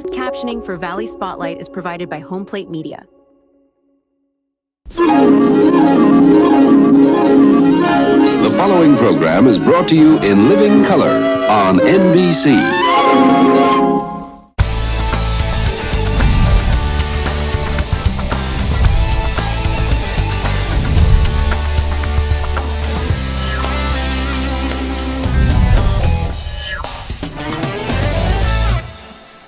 Closed captioning for Valley Spotlight is provided by Home Plate Media. The following program is brought to you in living color on NBC.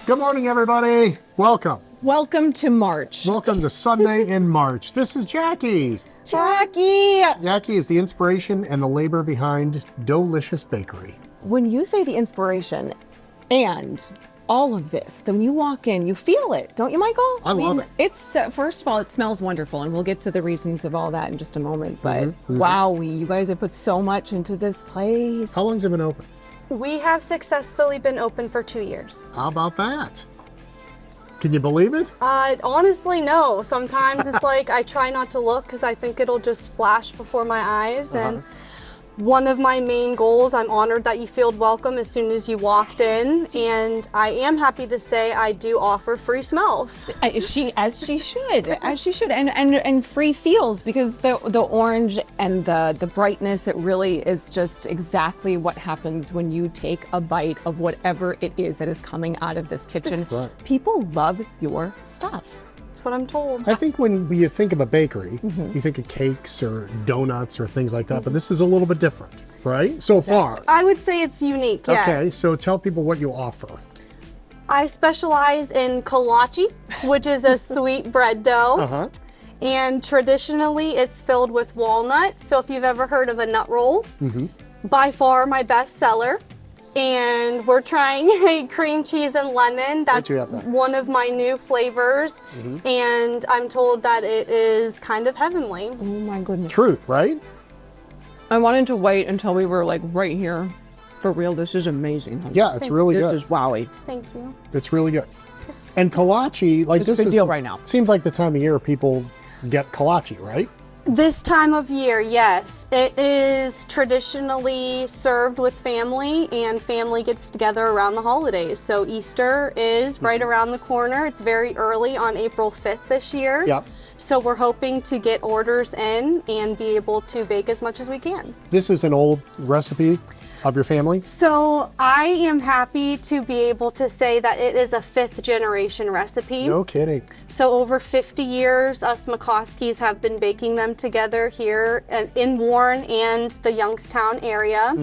Good morning, everybody. Welcome. Welcome to March. Welcome to Sunday in March. This is Jackie. Jackie! Jackie is the inspiration and the labor behind Doughlicious Bakery. When you say the inspiration and all of this, then you walk in, you feel it, don't you, Michael? I love it. It's, first of all, it smells wonderful, and we'll get to the reasons of all that in just a moment. But wowee, you guys have put so much into this place. How long's it been open? We have successfully been open for 2 years. How about that? Can you believe it? Honestly, no. Sometimes it's like I try not to look because I think it'll just flash before my eyes. And one of my main goals, I'm honored that you feel welcome as soon as you walked in. And I am happy to say I do offer free smells. As she should, and free feels, because the orange and the brightness, it really is just exactly what happens when you take a bite of whatever it is that is coming out of this kitchen. Right. People love your stuff. That's what I'm told. I think when you think of a bakery, you think of cakes or donuts or things like that, but this is a little bit different, right? So far. I would say it's unique, yeah. Okay, so tell people what you offer. I specialize in Kolachi, which is a sweet bread dough. And traditionally, it's filled with walnuts. So if you've ever heard of a nut roll, by far my best seller. And we're trying a cream cheese and lemon. That's one of my new flavors. And I'm told that it is kind of heavenly. Oh my goodness. Truth, right? I wanted to wait until we were like right here. For real, this is amazing. Yeah, it's really good. This is wowie. Thank you. It's really good. And kolache, like It's a this big is deal right now. Seems like the time of year people get kolache, right? This time of year, yes. It is traditionally served with family, and family gets together around the holidays. So Easter is right around the corner. It's very early on April 5th this year. Yep. So we're hoping to get orders in and be able to bake as much as we can. This is an old recipe of your family? So I am happy to be able to say that it is a 5th generation recipe. No kidding. So over 50 years, us McCoskeys have been baking them together here in Warren and the Youngstown area.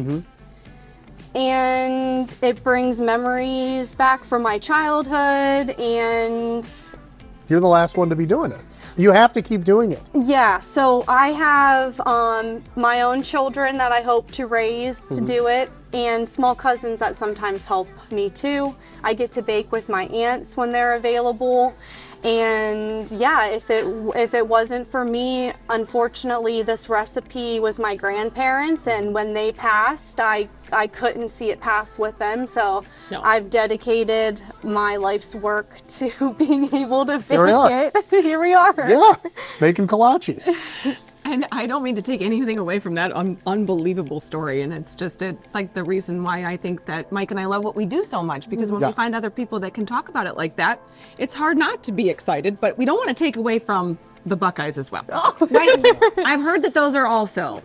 And it brings memories back from my childhood, and You're the last one to be doing it. You have to keep doing it. yeah, so I have my own children that I hope to raise to do it, and small cousins that sometimes help me too. I get to bake with my aunts when they're available. And yeah, if it wasn't for me, unfortunately, this recipe was my grandparents, and when they passed, I couldn't see it pass with them. So I've dedicated my life's work to being able to bake it. Here we are. Yeah, making kolaches. And I don't mean to take anything away from that unbelievable story. And it's like the reason why I think that Mike and I love what we do so much, because when we find other people that can talk about it like that, it's hard not to be excited, but we don't want to take away from the Buckeyes as well. Right? I've heard that those are also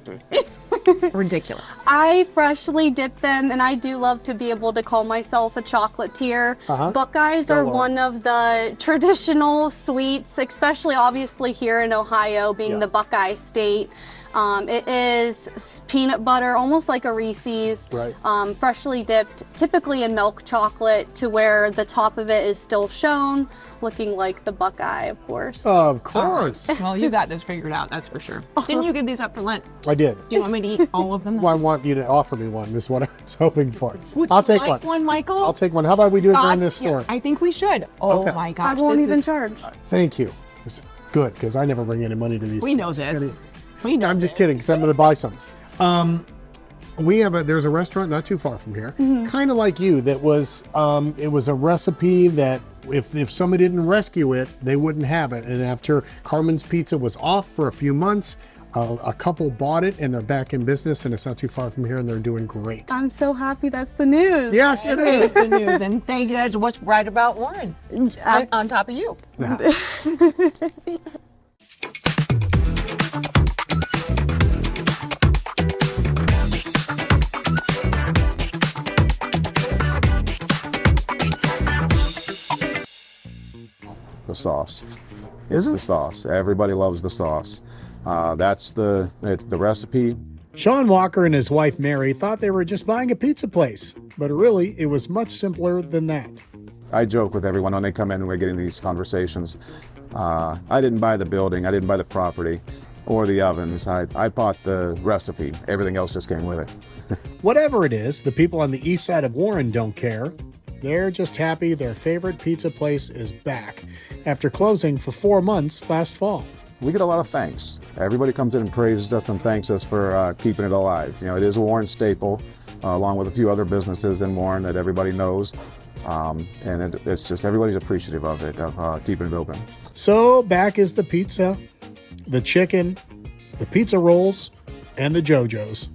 ridiculous. I freshly dip them, and I do love to be able to call myself a chocolatier. Buckeyes are one of the traditional sweets, especially obviously here in Ohio, being the Buckeye state. It is peanut butter, almost like a Reese's, freshly dipped, typically in milk chocolate, to where the top of it is still shown, looking like the Buckeye, of course. Of course. Well, you got this figured out, that's for sure. Didn't you give these up for Lent? I did. Do you want me to eat all of them? Well, I want you to offer me one, is what I was hoping for. I'll take like one, Michael? I'll take one. How about we do it during this store? I think we should. Oh Okay. my gosh. I won't this even is- charge. Thank you. It's good, because I never bring any money to these. We know this. We know I'm just kidding, because I'm going to buy some. There's a restaurant not too far from here, kind of like you, that was, it was a recipe that if somebody didn't rescue it, they wouldn't have it. And after Carmen's Pizza was off for a few months, A couple bought it and they're back in business, and it's not too far from here, and they're doing great. I'm so happy that's the news. Yes, it is. the news, and thank you. That's what's right about Warren. On top of you. Yeah. The sauce. Is it? The sauce. Everybody loves the sauce. That's the recipe. Sean Walker and his wife Mary thought they were just buying a pizza place, but really it was much simpler than that. I joke with everyone when they come in and we're getting these conversations. I didn't buy the building, I didn't buy the property or the ovens. I bought the recipe. Everything else just came with it. Whatever it is, the people on the east side of Warren don't care. They're just happy their favorite pizza place is back after closing for 4 months last fall. We get a lot of thanks. Everybody comes in and praises us and thanks us for keeping it alive. You know, it is a Warren staple, along with a few other businesses in Warren that everybody knows. And it's just everybody's appreciative of it, of keeping it open. So back is the pizza, the chicken, the pizza rolls, and the JoJo's.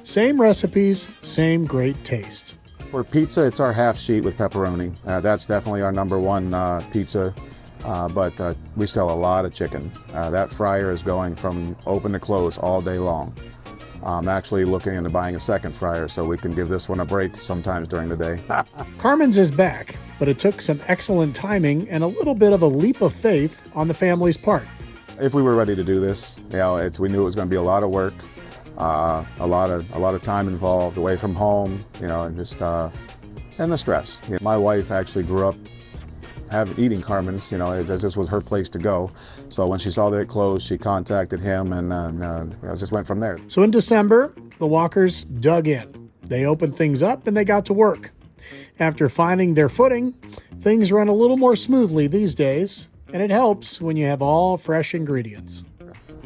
Same recipes, same great taste. For pizza, it's our half sheet with pepperoni. That's definitely our number one pizza, but we sell a lot of chicken. That fryer is going from open to close all day long. I'm actually looking into buying a second fryer so we can give this one a break sometimes during the day. Carmen's is back, but it took some excellent timing and a little bit of a leap of faith on the family's part. If we were ready to do this, you know, we knew it was going to be a lot of work. A lot of time involved, away from home, you know, and just and the stress. You know, my wife actually grew up eating Carmen's, you know, as this was her place to go. So when she saw that it closed, she contacted him, and just went from there. So in December, the Walkers dug in. They opened things up and they got to work. After finding their footing, things run a little more smoothly these days, and it helps when you have all fresh ingredients.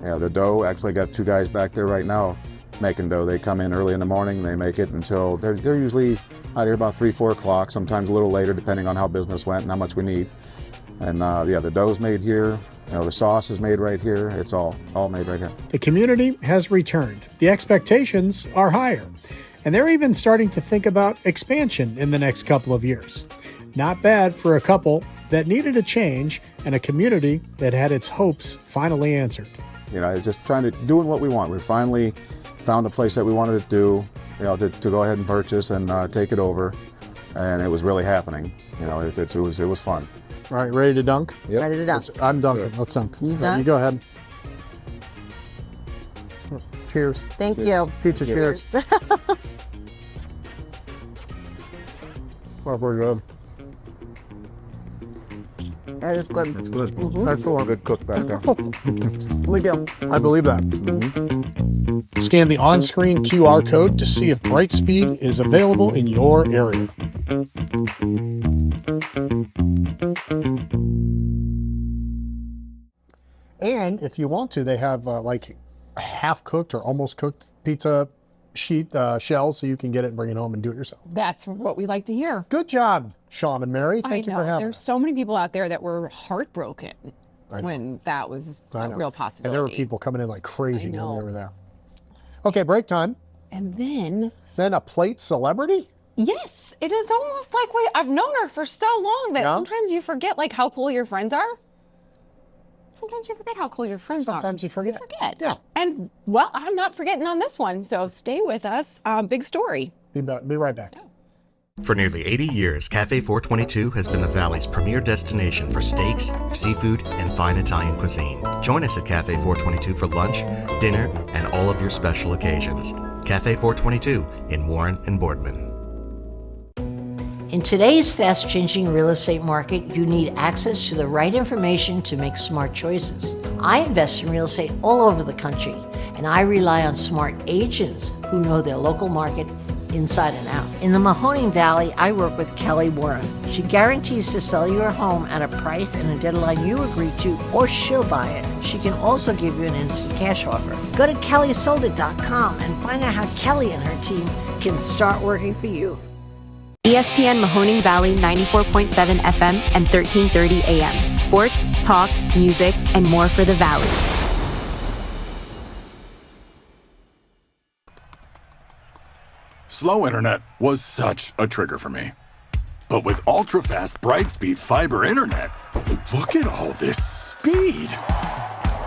Yeah, the dough, actually got 2 guys back there right now making dough. They come in early in the morning, they make it until, they're usually out here about 3, 4 o'clock, sometimes a little later depending on how business went and how much we need. And yeah, the dough's made here, you know, the sauce is made right here, it's all made right here. The community has returned. The expectations are higher, and they're even starting to think about expansion in the next couple of years. Not bad for a couple that needed a change and a community that had its hopes finally answered. You know, it's just doing what we want. We finally found a place that we wanted to do, you know, to go ahead and purchase and take it over, and it was really happening. You know, it was fun. All right, ready to dunk? Yep. Ready to dunk. I'm dunking. Let's dunk. You You dunk? go ahead. Cheers. Thank you. Pizza cheers. Well, pretty good. That is good. It's good. That's the one. Good cook back there. We do. I believe that. Scan the on-screen QR code to see if Brightspeed is available in your area. And if you want to, they have like half-cooked or almost cooked pizza sheet shells, so you can get it and bring it home and do it yourself. That's what we like to hear. Good job, Sean and Mary. Thank you for having There's us. so many people out there that were heartbroken when that was a real possibility. And there were people coming in like crazy I when know. we were there. Okay, break time. And then, Then a plate celebrity? yes, it is almost like I've known her for so long that Yeah? sometimes you forget like how cool your friends are. Sometimes you forget how cool your friends are. Sometimes you forget. Yeah. And well, I'm not forgetting on this one, so stay with us. Big story. Be right back. For nearly 80 years, Cafe 422 has been the Valley's premier destination for steaks, seafood, and fine Italian cuisine. Join us at Cafe 422 for lunch, dinner, and all of your special occasions. Cafe 422 in Warren and Boardman. In today's fast-changing real estate market, you need access to the right information to make smart choices. I invest in real estate all over the country, and I rely on smart agents who know their local market inside and out. In the Mahoning Valley, I work with Kelly Warren. She guarantees to sell your home at a price and a deadline you agree to, or she'll buy it. She can also give you an instant cash offer. Go to kellysoldit.com and find out how Kelly and her team can start working for you. ESPN Mahoning Valley 94.7 FM and 1330 AM. Sports, talk, music, and more for the Valley. Slow internet was such a trigger for me. But with ultra-fast Brightspeed fiber internet, look at all this speed.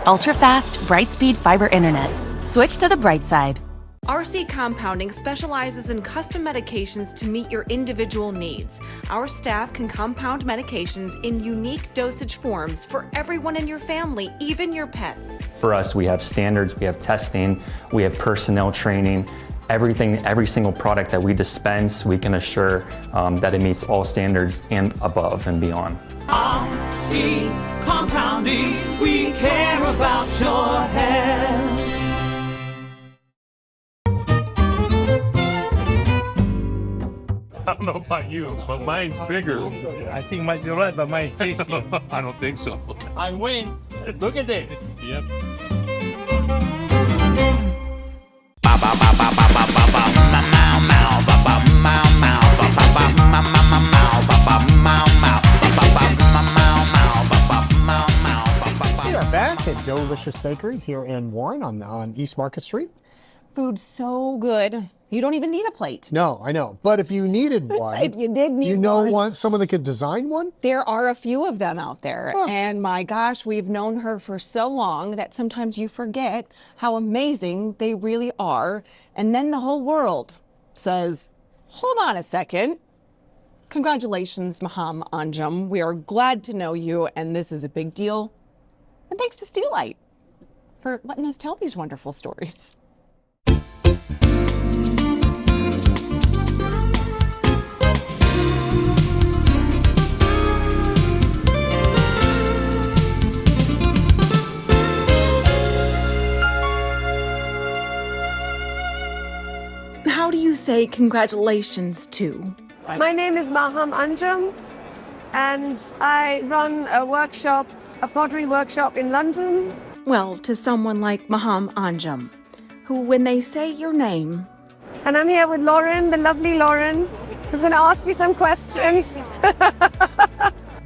Ultra-fast, Brightspeed fiber internet. Switch to the bright side. RC Compounding specializes in custom medications to meet your individual needs. Our staff can compound medications in unique dosage forms for everyone in your family, even your pets. For us, we have standards, we have testing, we have personnel training. Everything, every single product that we dispense, we can assure that it meets all standards and above and beyond. RC Compounding, we care about your health. I don't know about you, but mine's bigger. I think might be right, but mine's tastier. I don't think so. I win. Look at this. Yep. We are back at Doughlicious Bakery here in Warren on East Market Street. Food's so good. You don't even need a plate. No, I know. But if you needed one, if you did need do you know someone that could design one? There are a few of them out there. Huh. And my gosh, we've known her for so long that sometimes you forget how amazing they really are. And then the whole world says, hold on a second. Congratulations, Maham Anjum. We are glad to know you, and this is a big deal. And thanks to Steelite for letting us tell these wonderful stories. How do you say congratulations to? My name is Maham Anjum, and I run a pottery workshop in London. Well, to someone like Maham Anjum, who, when they say your name... And I'm here with Lauren, the lovely Lauren, who's going to ask me some questions.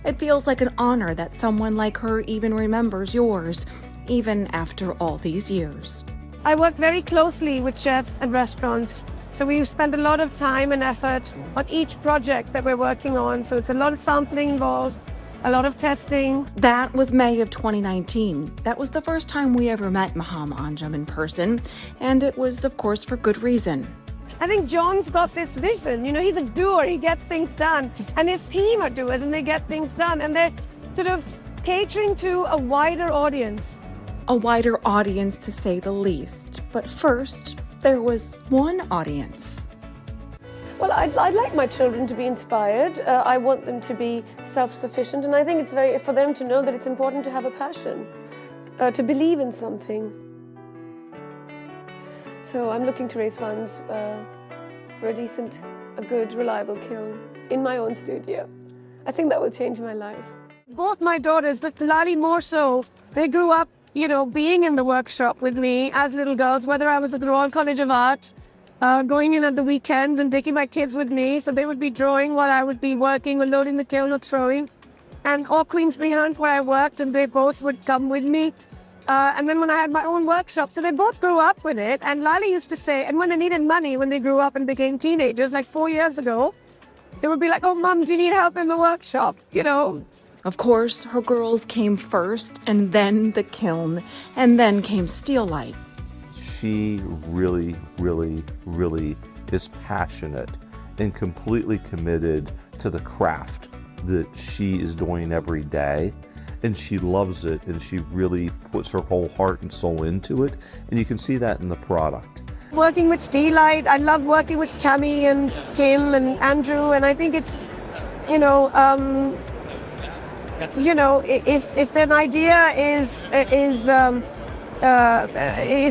It feels like an honor that someone like her even remembers yours, even after all these years. I work very closely with chefs and restaurants, so we spend a lot of time and effort on each project that we're working on. So it's a lot of sampling involved, a lot of testing. That was May of 2019. That was the first time we ever met Maham Anjum in person, and it was, of course, for good reason. I think John's got this vision. You know, he's a doer, he gets things done, and his team are doers, and they get things done, and they're sort of catering to a wider audience. A wider audience, to say the least. But first, there was one audience. Well, I'd like my children to be inspired. I want them to be self-sufficient, and I think it's for them to know that it's important to have a passion, to believe in something. So I'm looking to raise funds for a good, reliable kiln in my own studio. I think that will change my life. Both my daughters, but Lali more so, they grew up, you know, being in the workshop with me as little girls, whether I was at the Royal College of Art, going in at the weekends and taking my kids with me, so they would be drawing while I would be working or loading the kiln or throwing. And or Queensbury Hunt, where I worked, and they both would come with me. And then when I had my own workshop, so they both grew up with it. And Lali used to say, and when they needed money, when they grew up and became teenagers, like 4 years ago, they would be like, oh, Mom, do you need help in the workshop? You know? Of course, her girls came first, and then the kiln, and then came Steelite. She really, really, really is passionate and completely committed to the craft that she is doing every day. And she loves it, and she really puts her whole heart and soul into it. And you can see that in the product. Working with Steelite, I love working with Cami and Kim and Andrew, and I think it's, if an idea is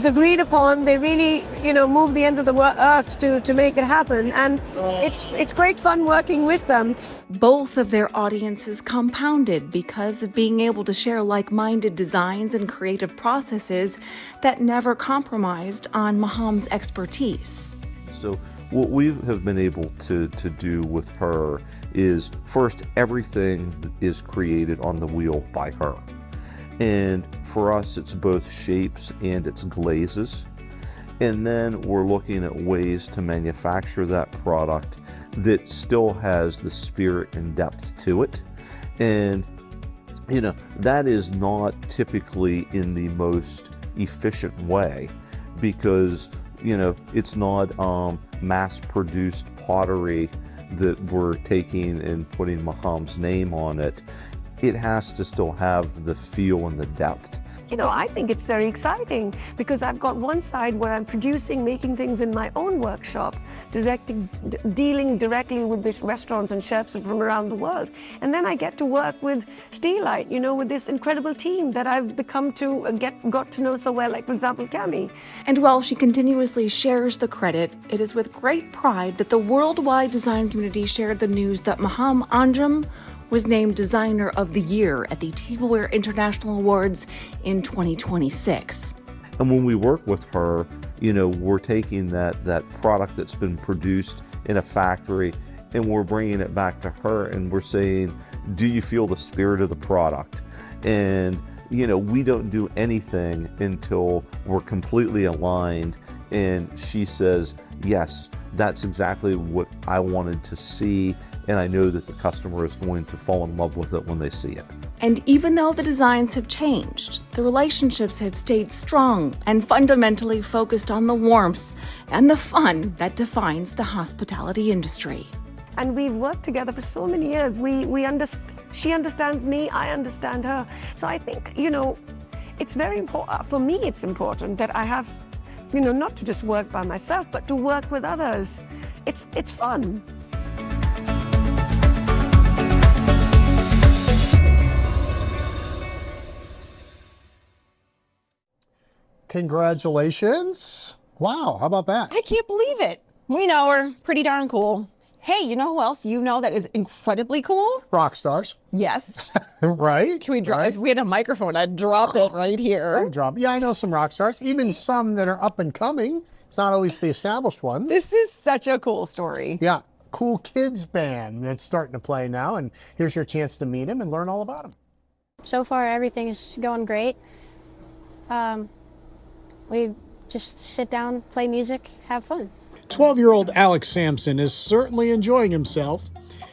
agreed upon, they really, move the ends of the earth to make it happen. And it's great fun working with them. Both of their audiences compounded because of being able to share like-minded designs and creative processes that never compromised on Maham's expertise. So what we have been able to do with her is, first, everything is created on the wheel by her. And for us, it's both shapes and it's glazes. And then we're looking at ways to manufacture that product that still has the spirit and depth to it. And, you know, that is not typically in the most efficient way because, you know, it's not mass-produced pottery that we're taking and putting Maham's name on it. It has to still have the feel and the depth. You know, I think it's very exciting because I've got one side where I'm producing, making things in my own workshop, dealing directly with these restaurants and chefs from around the world. And then I get to work with Steelite, you know, with this incredible team that I've become to got to know so well, like, for example, Cami. And while she continuously shares the credit, it is with great pride that the worldwide design community shared the news that Maham Anjum was named Designer of the Year at the Tableware International Awards in 2026. And when we work with her, you know, we're taking that product that's been produced in a factory and we're bringing it back to her and we're saying, do you feel the spirit of the product? And, you know, we don't do anything until we're completely aligned and she says, yes, that's exactly what I wanted to see. And I know that the customer is going to fall in love with it when they see it. And even though the designs have changed, the relationships have stayed strong and fundamentally focused on the warmth and the fun that defines the hospitality industry. And we've worked together for so many years. She understands me, I understand her. So I think, you know, it's very important, for me it's important that I have, you know, not to just work by myself, but to work with others. It's fun. Congratulations. Wow, how about that? I can't believe it. We know her. Pretty darn cool. Hey, you know who else you know that is incredibly cool? Rock stars. Yes. Right. Can we drop? If we had a microphone, I'd drop it right here. Yeah, I know some rock stars, even some that are up and coming. It's not always the established ones. This is such a cool story. Yeah. Cool kids band that's starting to play now, and here's your chance to meet him and learn all about him. So far, everything is going great. We just sit down, play music, have fun. 12-year-old Alex Sampson is certainly enjoying himself.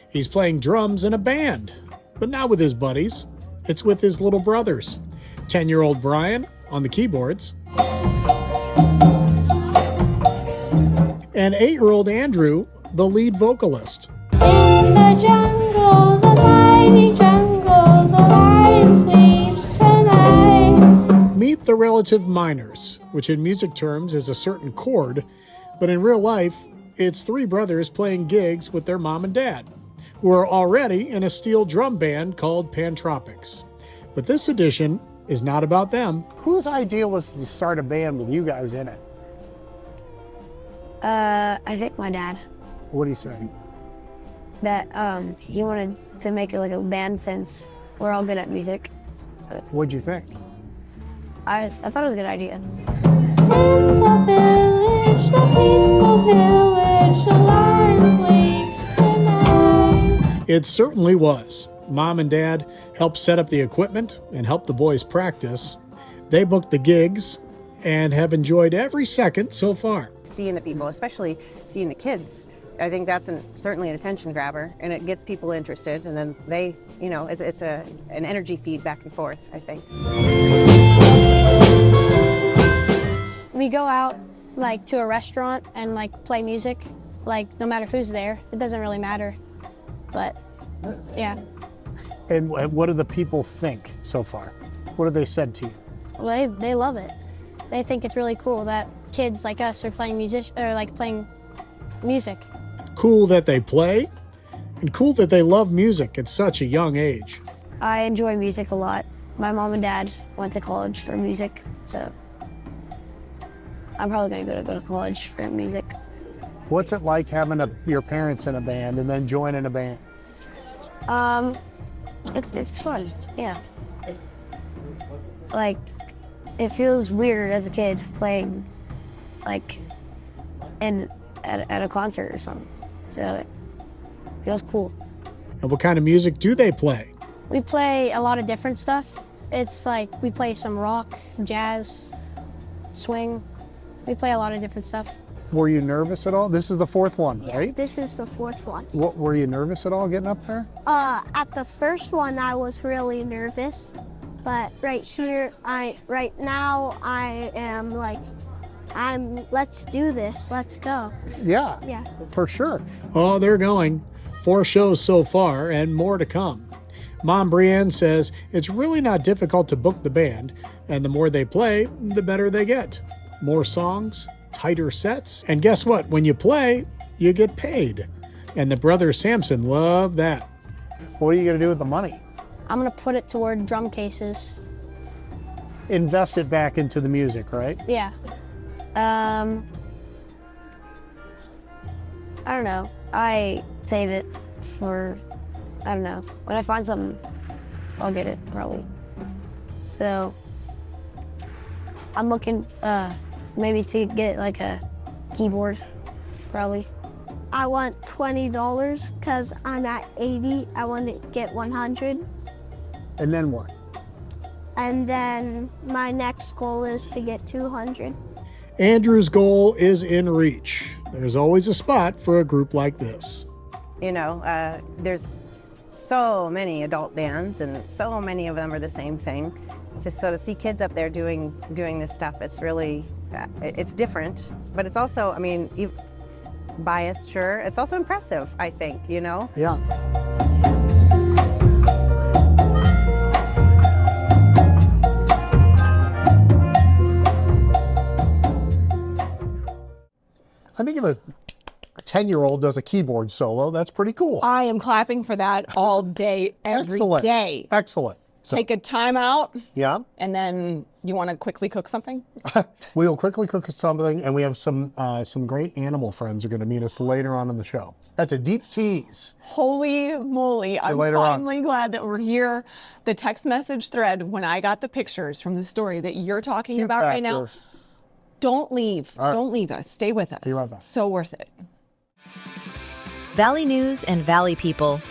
He's playing drums in a band, but not with his buddies. It's with his little brothers. 10-year-old Brian on the keyboards. And 8-year-old Andrew, the lead vocalist. In the jungle, the mighty jungle, the lion sleeps tonight. Meet the relative minors, which in music terms is a certain chord, but in real life, it's 3 brothers playing gigs with their mom and dad, who are already in a steel drum band called Pantropics. But this edition is not about them. Whose idea was to start a band with you guys in it? I think my dad. What did he say? That he wanted to make it like a band since we're all good at music. What'd you think? I thought it was a good idea. In the village, the peaceful village, the lion sleeps tonight. It certainly was. Mom and Dad helped set up the equipment and helped the boys practice. They booked the gigs and have enjoyed every second so far. Seeing the people, especially seeing the kids, I think that's certainly an attention grabber, and it gets people interested, and then they, you know, it's an energy feed back and forth, I think. We go out like to a restaurant and like play music, like no matter who's there, it doesn't really matter, but yeah. And what do the people think so far? What have they said to you? Well, they love it. They think it's really cool that kids like us are playing playing music. Cool that they play, and cool that they love music at such a young age. I enjoy music a lot. My mom and dad went to college for music, so I'm probably gonna go to college for music. What's it like having your parents in a band and then joining a band? It's fun, yeah. Like, it feels weird as a kid playing like at a concert or something. So it feels cool. And what kind of music do they play? We play a lot of different stuff. It's like we play some rock, jazz, swing, We play a lot of different stuff. Were you nervous at all? This is the fourth one, right? This is the fourth one. What, were you nervous at all getting up there? At the first one, I was really nervous, but right now, I am like, let's do this, let's go. Yeah. Yeah. For sure. Oh, they're going. 4 shows so far and more to come. Mom Brienne says it's really not difficult to book the band, and the more they play, the better they get. More songs, tighter sets, and guess what? When you play, you get paid. And the brothers Sampson love that. What are you going to do with the money? I'm gonna put it toward drum cases. Invest it back into the music, right? Yeah. I don't know. I save it for, I don't know. When I find something, I'll get it probably. So I'm looking maybe to get like a keyboard, probably. I want $20 because I'm at 80. I want to get 100. And then what? And then my next goal is to get 200. Andrew's goal is in reach. There's always a spot for a group like this. You know, there's so many adult bands, and so many of them are the same thing. Just so to see kids up there doing this stuff, it's really, it's different, but it's also, I mean, biased, sure. It's also impressive, I think, you know? Yeah. I think if a 10-year-old does a keyboard solo, that's pretty cool. I am clapping for that all day, every day. Excellent. So, Take a time out. Yeah. And then you want to quickly cook something? We'll quickly cook something, and we have some great animal friends who are going to meet us later on in the show. That's a deep tease. Holy moly. I'm finally glad that we're here. The text message thread, when I got the pictures from the story that you're talking about right now, don't leave. All right. Don't leave us. Stay with us. Be right back. So worth it. Valley News and Valley People.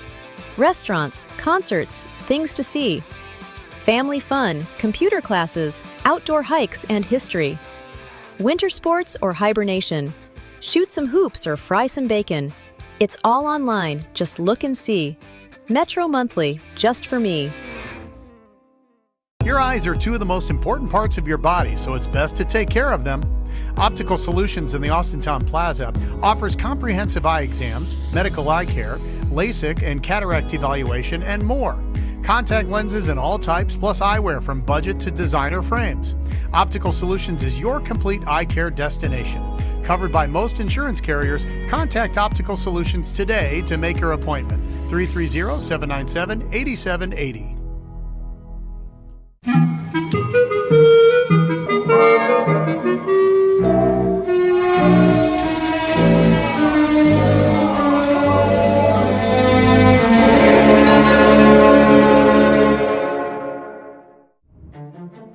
Restaurants, concerts, things to see. Family fun, computer classes, outdoor hikes and history. Winter sports or hibernation. Shoot some hoops or fry some bacon. It's all online. Just look and see. Metro Monthly, just for me. Your eyes are 2 of the most important parts of your body, so it's best to take care of them. Optical Solutions in the Austintown Plaza offers comprehensive eye exams, medical eye care, LASIK and cataract evaluation, and more. Contact lenses in all types, plus eyewear from budget to designer frames. Optical Solutions is your complete eye care destination. Covered by most insurance carriers, contact Optical Solutions today to make your appointment. 330-797-8780.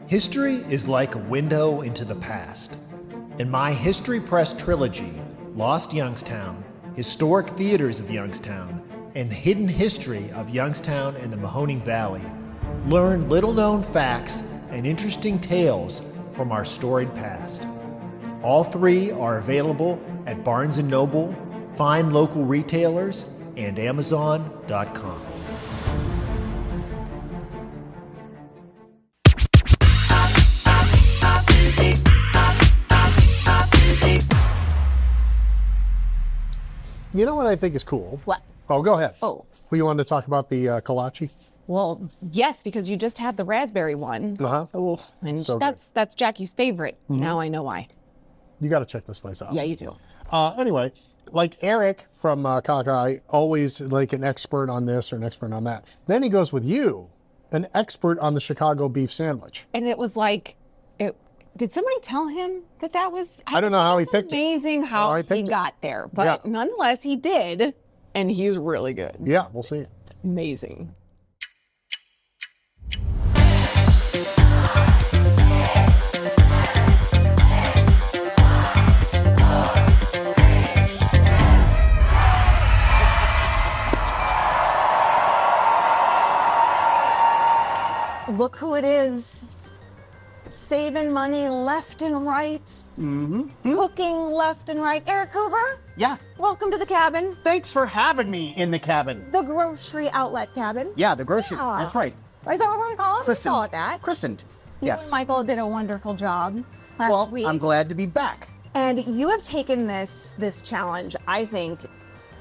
History is like a window into the past. In my History Press trilogy, Lost Youngstown, Historic Theaters of Youngstown, and Hidden History of Youngstown and the Mahoning Valley, learn little-known facts and interesting tales from our storied past. All 3 are available at Barnes & Noble, fine local retailers, and Amazon.com. You know what I think is cool? What? Oh, go ahead. Oh. Well, you wanted to talk about the Kolachi? Well, yes, because you just had the raspberry one. Uh-huh. Oh, and So that's Jackie's favorite. Mhm. Now I know why. You got to check this place out. Yeah, you do. Anyway, like Erik from Kolachi, always like an expert on this or an expert on that. Then he goes with you, an expert on the Chicago beef sandwich. And it was like, did somebody tell him that was? I don't know how he picked it. Amazing how he got there, but nonetheless he did, and he's really good. Yeah, we'll see. Amazing. Look who it is. saving money left and right, cooking left and right. Erik Hoover, Yeah. welcome to the cabin, Thanks for having me in the cabin. the grocery outlet cabin. Yeah, the grocery. Yeah. That's right. Is that what we're going to call it? Christened. We call it that. Christened. You Yes. and Michael did a wonderful job last week. I'm glad to be back. And you have taken this challenge, I think,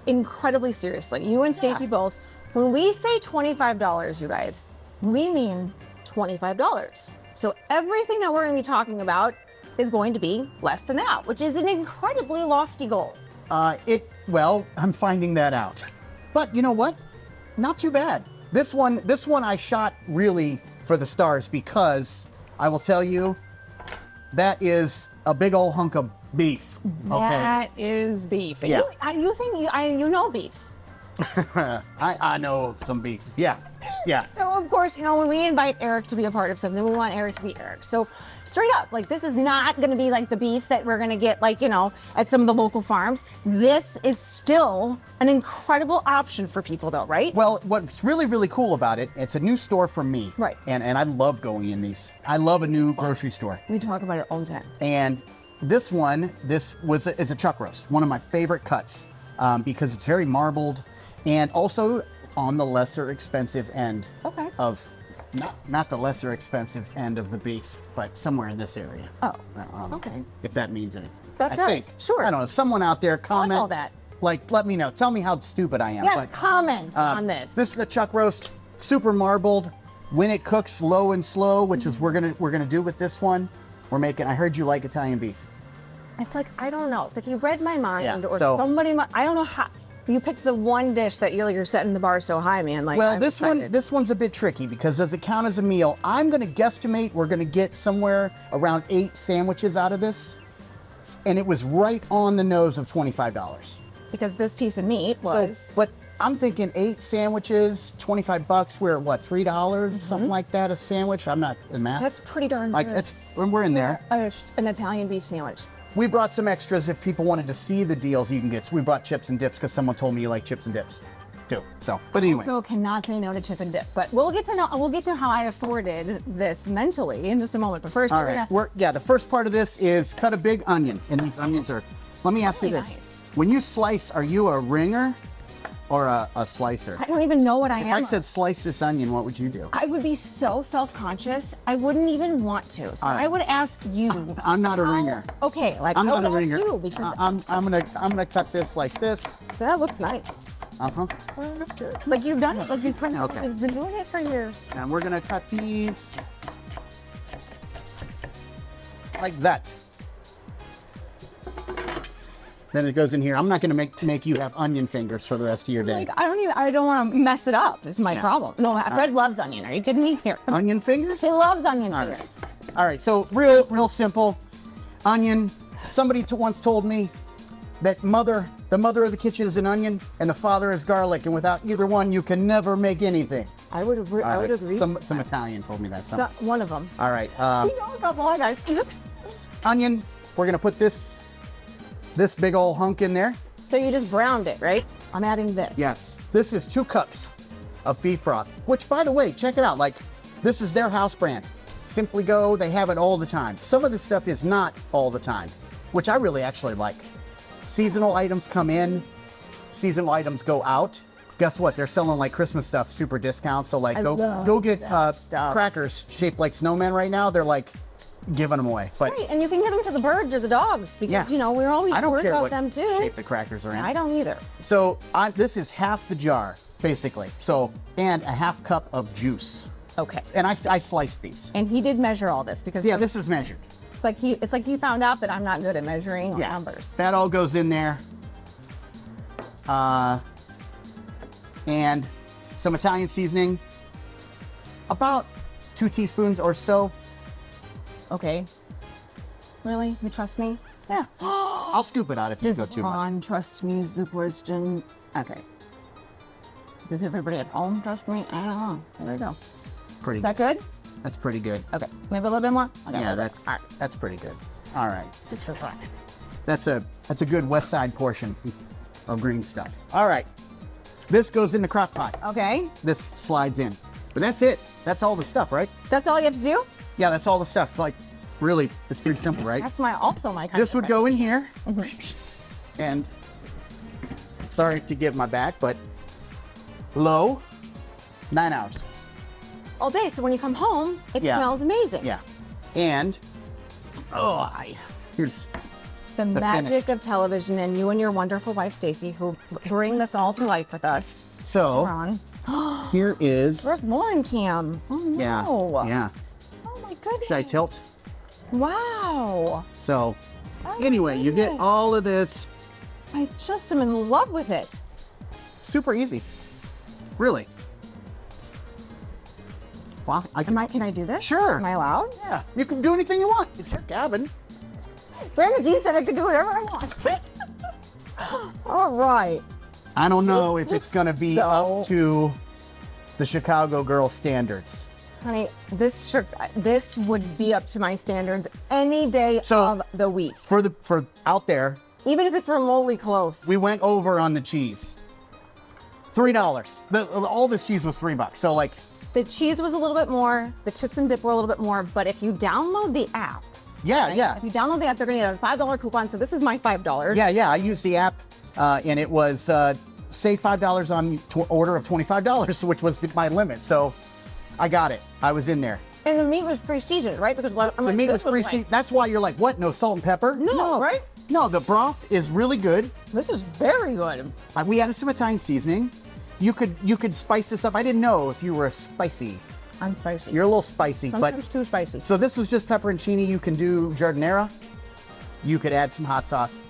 incredibly seriously. You and Stacey both. When we say $25, you guys, we mean $25. So everything that we're going to be talking about is going to be less than that, which is an incredibly lofty goal. Well, I'm finding that out. But you know what? Not too bad. This one I shot really for the stars because I will tell you, that is a big old hunk of beef. Okay. That is beef. And Yeah. you know beef. I know some beef. Yeah. Yeah. So of course, when we invite Erik to be a part of something, we want Erik to be Erik. So straight up, this is not going to be like the beef that we're going to get at some of the local farms. This is still an incredible option for people though, right? Well, what's really, really cool about it, it's a new store for me. Right. And I love going in these. I love a new grocery store. We talk about it all the time. And this is a chuck roast, one of my favorite cuts, because it's very marbled and also on the lesser expensive end of, not the lesser expensive end of the beef, but somewhere in this area. Oh, okay. If that means anything. That I does, think. sure. I don't know, someone out there comment. all that. Let me know. Tell me how stupid I am. Yes, comment on this. This is a chuck roast, super marbled. When it cooks low and slow, which is we're gonna do with this one, we're making. I heard you like Italian beef. It's I don't know. It's you read my mind, Yeah, or so- somebody. I don't know how you picked the one dish that you're setting the bar so high, man. Well, I'm this one's a bit tricky because does it count as a meal? I'm gonna guesstimate we're gonna get somewhere around 8 sandwiches out of this, and it was right on the nose of $25. Because this piece of meat was. But I'm thinking 8 sandwiches, $25. We're at what, $3, something like that, a sandwich. I'm not in math. That's pretty darn good. We're in there. An Italian beef sandwich. We brought some extras if people wanted to see the deals you can get. So we brought chips and dips because someone told me you like chips and dips too. So, but anyway. Also cannot say no to chip and dip. But we'll get to how I afforded this mentally in just a moment. But first, all right. The first part of this is cut a big onion, and these onions are. Let me ask you this: when you slice, are you a ringer or a slicer? I don't even know what I am. If I said slice this onion, what would you do? I would be so self-conscious. I wouldn't even want to. So All right. I would ask you. I'm not a ringer. Okay, I'm not a ringer. You because I'm gonna cut this like this. That looks nice. Like you've done it. Like you've been doing it for years. And we're gonna cut these like that. Then it goes in here. I'm not gonna make you have onion fingers for the rest of your day. I don't want to mess it up. Is my problem. No, Fred loves onion. Are you kidding me? Here. Onion fingers? He loves onion fingers. All right. So real simple. Onion. Somebody once told me that the mother of the kitchen is an onion and the father is garlic, and without either one, you can never make anything. I would agree. All I right. would agree. Some Italian told me that. It's not one of them. All right. You know a couple of guys. Onion. We're gonna put this big old hunk in there. So you just browned it, right? I'm adding this. Yes. This is 2 cups of beef broth, which, by the way, check it out. This is their house brand. Simply Go, they have it all the time. Some of this stuff is not all the time, which I really actually like. Seasonal items come in, seasonal items go out. Guess what? They're selling Christmas stuff, super discounts. So go get crackers shaped like snowmen right now. They're giving them away. But right, and you can give them to the birds or the dogs because we're always worried about them too. Shape the crackers are in. I don't either. So this is half the jar basically. So and a half cup of juice. Okay. And I sliced these. And he did measure all this because this is measured. It's like he found out that I'm not good at measuring numbers. That all goes in there. And some Italian seasoning. About 2 teaspoons or so. Okay. Really? You trust me? Yeah. I'll scoop it out if you go too much. Trust me is the question. Okay. Does everybody at home trust me? I don't know. There we go. Pretty. Is that good? That's pretty good. Okay. Maybe a little bit more? Okay. Yeah, that's pretty good. All right. Just for fun. That's a good West Side portion of green stuff. All right. This goes in the crock pot. Okay. This slides in. But that's it. That's all the stuff, right? That's all you have to do? Yeah, that's all the stuff. Like, really, it's pretty simple, right? That's also my kind This of would go in here. And sorry to give my back, but low, 9 hours. all day. So when you come home, it smells amazing. Yeah. And, here's the magic of television and you and your wonderful wife, Stacy, who bring this all to life with us. So, here is... Where's Lauren Cam? Oh, no. Yeah. Oh, my goodness. Should I tilt? Wow. So, anyway, you get all of this. I just am in love with it. Super easy. Really. Well, can I do this? Sure. Am I allowed? Yeah. You can do anything you want. It's your cabin. Grandma G said I could do whatever I want. All right. I don't know if it's going to be up to the Chicago girl standards. Honey, this would be up to my standards any day of the week. For out there, even if it's remotely close. We went over on the cheese. $3. All this cheese was $3. So like, the cheese was a little bit more, the chips and dip were a little bit more, but if you download the app, yeah. If you download the app, they're gonna get a $5 coupon. So this is my $5. Yeah. I used the app, and it was save $5 on order of $25, which was my limit. So I got it. I was in there. And the meat was pre-seasoned, right? Because the meat was pre-seasoned. That's why you're like, what? No salt and pepper? No, right? No, the broth is really good. This is very good. We added some Italian seasoning. You could spice this up. I didn't know if you were spicy. I'm spicy. You're a little spicy, sometimes too spicy. So this was just pepperoncini. You can do giardiniera. You could add some hot sauce.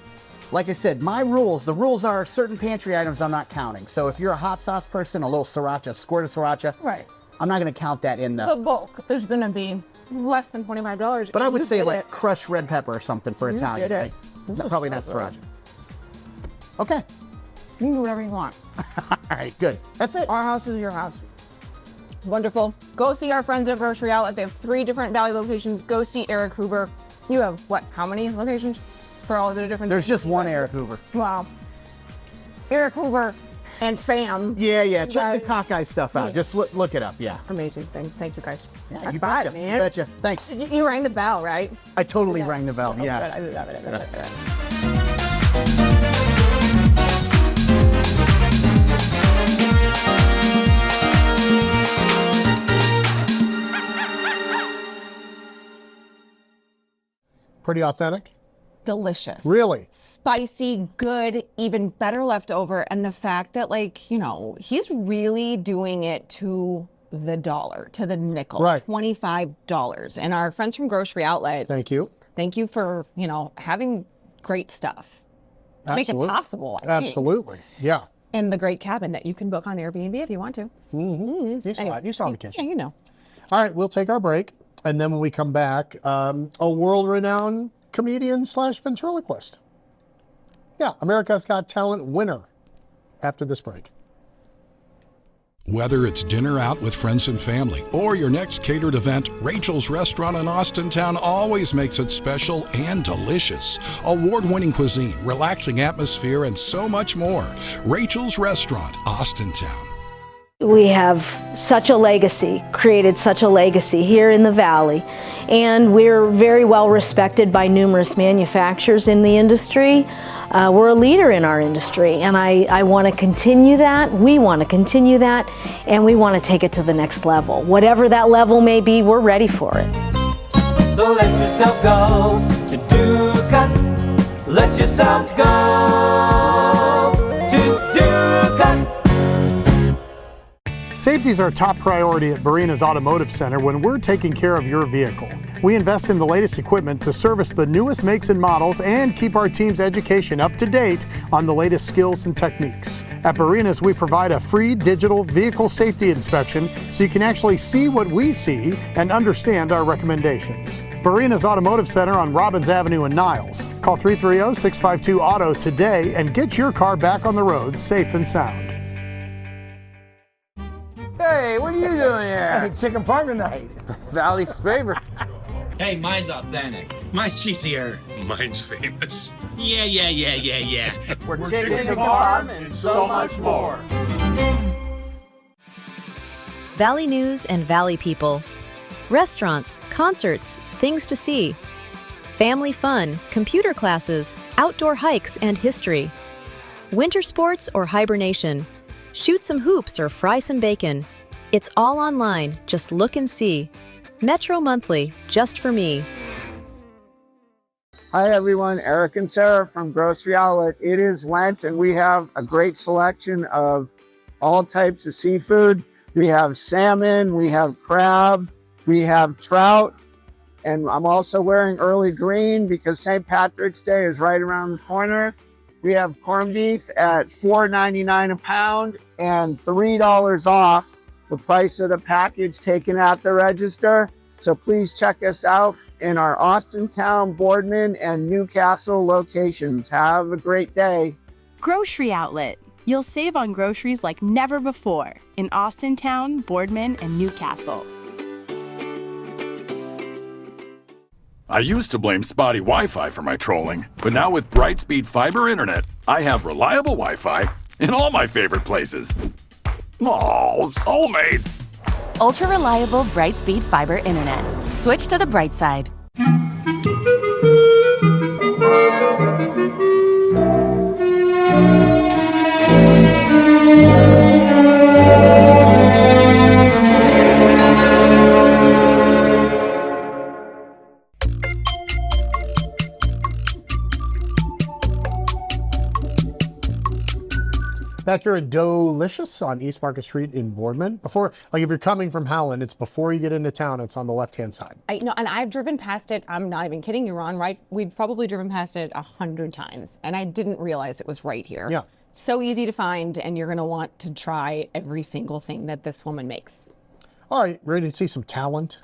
Like I said, the rules are certain pantry items I'm not counting. So if you're a hot sauce person, a little sriracha, squirt of sriracha, right? I'm not going to count that in the bulk is going to be less than $25. But I would say like crushed red pepper or something for Italian. Did it. Probably not sriracha. Okay. You can do whatever you want. All right, good. That's it. Our house is your house. Wonderful. Go see our friends at Grocery Outlet. They have 3 different Valley locations. Go see Erik Hoover. You have what? How many locations for all of the different? There's just one Erik Hoover. Wow. Erik Hoover and fam. Yeah. Check the cockeye stuff out. Just look it up. Yeah. Amazing things. Thank you guys. Yeah, you betcha. Man. You betcha. Thanks. You rang the bell, right? I totally rang the bell. Yeah. Good. I love it. Pretty authentic? Delicious. Really? Spicy, good, even better left over. And the fact that, he's really doing it to the dollar, to the nickel. Right. $25. And our friends from Grocery Outlet. Thank you. Thank you for, having great stuff. Absolutely. Make it possible. Absolutely. Yeah. And the great cabin that you can book on Airbnb if you want to. You saw the kitchen. Yeah, you know. All right, we'll take our break. And then when we come back, a world-renowned comedian / ventriloquist. Yeah, America's Got Talent winner after this break. Whether it's dinner out with friends and family or your next catered event, Rachel's Restaurant in Austintown always makes it special and delicious. Award-winning cuisine, relaxing atmosphere, and so much more. Rachel's Restaurant, Austintown. We have such a legacy, created such a legacy here in the Valley, and we're very well respected by numerous manufacturers in the industry. We're a leader in our industry, and I want to continue that. We want to continue that, and we want to take it to the next level. Whatever that level may be, we're ready for it. So let yourself go to Ducat. Let yourself go to Ducat. Safety is our top priority at Barina's Automotive Center when we're taking care of your vehicle. We invest in the latest equipment to service the newest makes and models and keep our team's education up to date on the latest skills and techniques. At Barina's, we provide a free digital vehicle safety inspection so you can actually see what we see and understand our recommendations. Barina's Automotive Center on Robbins Avenue in Niles. Call 330-652-AUTO today and get your car back on the road safe and sound. Hey, what are you doing here? Chicken party night. Valley's favorite. Hey, mine's authentic. Mine's cheesier. Mine's famous. Yeah. We're chicken parm and so much more. Valley News and Valley People. restaurants, concerts, things to see, family fun, computer classes, outdoor hikes and history, winter sports or hibernation, shoot some hoops or fry some bacon. It's all online, just look and see. Metro Monthly, just for me. Hi everyone, Eric and Sarah from Grocery Outlet. It is Lent and we have a great selection of all types of seafood. We have salmon, we have crab, we have trout, and I'm also wearing early green because St. Patrick's Day is right around the corner. We have corned beef at $4.99 a pound and $3 off the price of the package taken at the register. So please check us out in our Austintown, Boardman, and Newcastle locations. Have a great day. Grocery Outlet. You'll save on groceries like never before in Austintown, Boardman, and Newcastle. I used to blame spotty Wi-Fi for my trolling, but now with Brightspeed Fiber Internet, I have reliable Wi-Fi in all my favorite places. Oh, soulmates! Ultra-reliable Brightspeed Fiber Internet. Switch to the bright side. Back here at Doughlicious on East Market Street in Boardman. Before, like if you're coming from Howland, it's before you get into town, it's on the left-hand side. And I've driven past it, I'm not even kidding you, Ron, right? We've probably driven past it 100 times, and I didn't realize it was right here. Yeah. So easy to find, and you're gonna want to try every single thing that this woman makes. All right, ready to see some talent?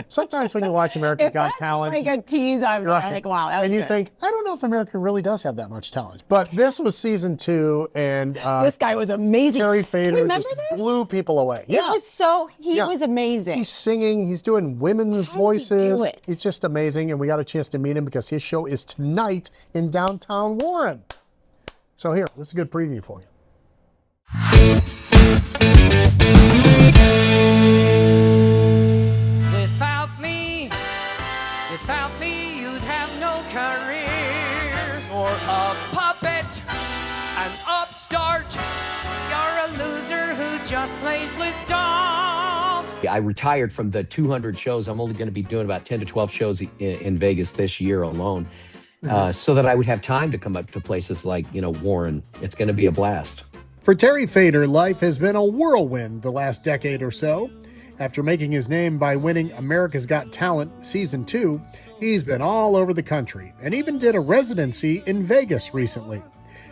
Sometimes when you watch America's Got Talent, like a tease, I'm like, wow. That was and you good. think, I don't know if America really does have that much talent. But this was season 2, and this guy was amazing. Terry Fator Remember just this? blew people away. He was amazing. He's singing, he's doing women's voices. do it? He's just amazing, and we got a chance to meet him because his show is tonight in downtown Warren. So here, this is a good preview for you. Without me, you'd have no career. You're a puppet, an upstart. You're a loser who just plays with dolls. I retired from the 200 shows. I'm only going to be doing about 10 to 12 shows in Vegas this year alone, so that I would have time to come up to places like, Warren. It's going to be a blast. For Terry Fator, life has been a whirlwind the last decade or so. After making his name by winning America's Got Talent Season 2, he's been all over the country and even did a residency in Vegas recently.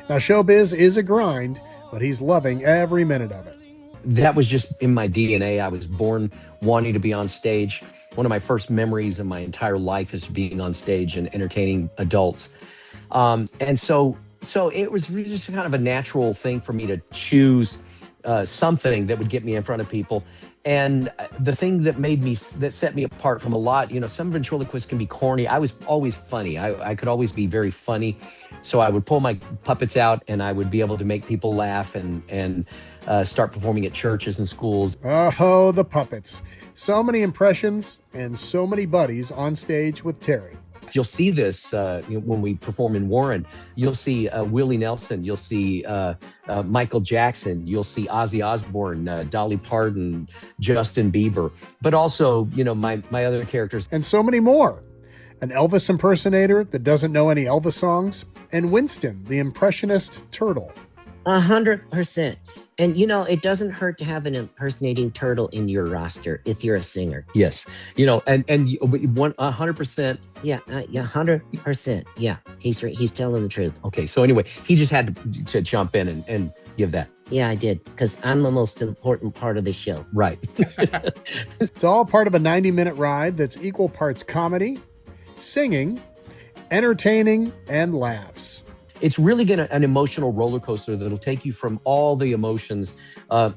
Now, showbiz is a grind, but he's loving every minute of it. That was just in my DNA. I was born wanting to be on stage. One of my first memories in my entire life is being on stage and entertaining adults. And so it was really just kind of a natural thing for me to choose something that would get me in front of people. And the thing that set me apart from a lot, some ventriloquists can be corny. I was always funny. I could always be very funny. So I would pull my puppets out and I would be able to make people laugh and start performing at churches and schools. Oh, the puppets. So many impressions and so many buddies on stage with Terry. You'll see this when we perform in Warren. You'll see Willie Nelson. You'll see Michael Jackson. You'll see Ozzy Osbourne, Dolly Parton, Justin Bieber. But also, my other characters. And so many more. An Elvis impersonator that doesn't know any Elvis songs. And Winston, the impressionist turtle. 100%. And it doesn't hurt to have an impersonating turtle in your roster if you're a singer. Yes, and 100%. Yeah, 100%. Yeah, he's telling the truth. Okay, so anyway, he just had to jump in and give that. Yeah, I did, because I'm the most important part of the show. Right. It's all part of a 90-minute ride that's equal parts comedy, singing, entertaining, and laughs. It's really been an emotional roller coaster that'll take you from all the emotions,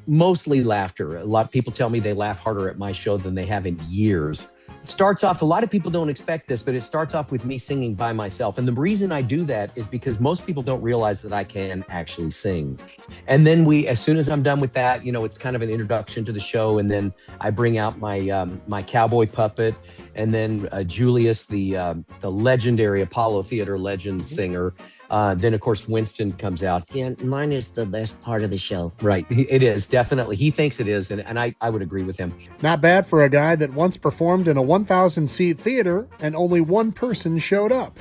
mostly laughter. A lot of people tell me they laugh harder at my show than they have in years. starts off, a lot of people don't expect this, but it starts off with me singing by myself. And the reason I do that is because most people don't realize that I can actually sing. And then as soon as I'm done with that, it's kind of an introduction to the show. And then I bring out my my cowboy puppet, and then Julius, the legendary Apollo Theater legend singer. Then, of course, Winston comes out. Yeah, mine is the best part of the show. Right. It is, definitely. He thinks it is, and I would agree with him. Not bad for a guy that once performed in a 1,000-seat theater and only one person showed up.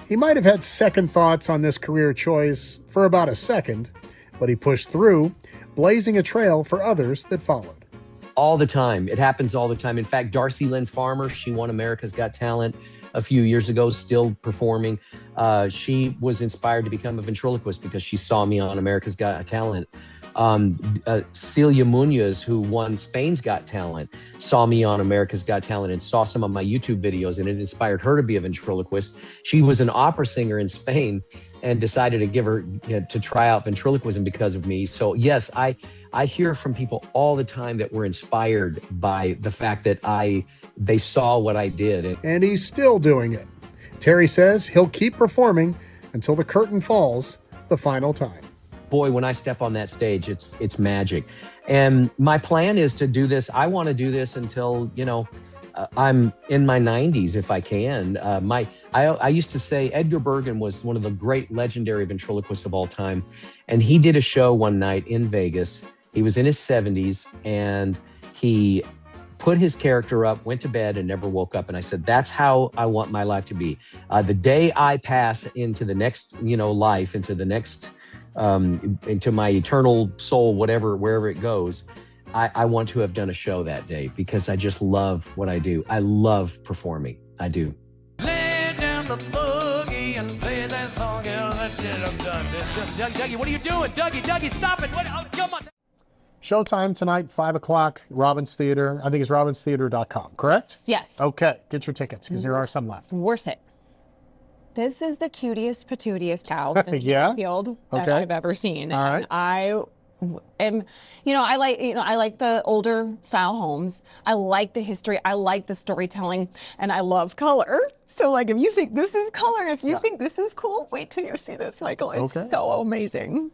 He might have had second thoughts on this career choice for about a second, but he pushed through, blazing a trail for others that followed. All the time. It happens all the time. In fact, Darcy Lynn Farmer, she won America's Got Talent a few years ago, still performing. She was inspired to become a ventriloquist because she saw me on America's Got Talent. Celia Munoz, who won Spain's Got Talent, saw me on America's Got Talent and saw some of my YouTube videos, and it inspired her to be a ventriloquist. She was an opera singer in Spain and decided to give her to try out ventriloquism because of me. So yes, I hear from people all the time that were inspired by the fact that they saw what I did. And he's still doing it. Terry says he'll keep performing until the curtain falls the final time. Boy, when I step on that stage, it's magic. And my plan is to do this. I want to do this until, I'm in my 90s if I can. I used to say Edgar Bergen was one of the great legendary ventriloquists of all time. And he did a show one night in Vegas. He was in his 70s, and he put his character up, went to bed, and never woke up. And I said, that's how I want my life to be. The day I pass into the next, life, into the next, into my eternal soul, wherever it goes, I want to have done a show that day because I just love what I do. I love performing. I do. Lay down the boogie and play that song. That's it, I'm done. Dougie, what are you doing? Dougie, stop it. Come on. Showtime tonight, 5 o'clock, Robbins Theater. I think it's robbinstheater.com, correct? Yes. Okay, get your tickets because there are some left. Worth it. This is the cutest, patootiest house in Canfield that I've ever seen. All right. And I am, I like the older style homes. I like the history. I like the storytelling, and I love color. So, if you think this is color, if you think this is cool, wait till you see this, Michael. It's so amazing.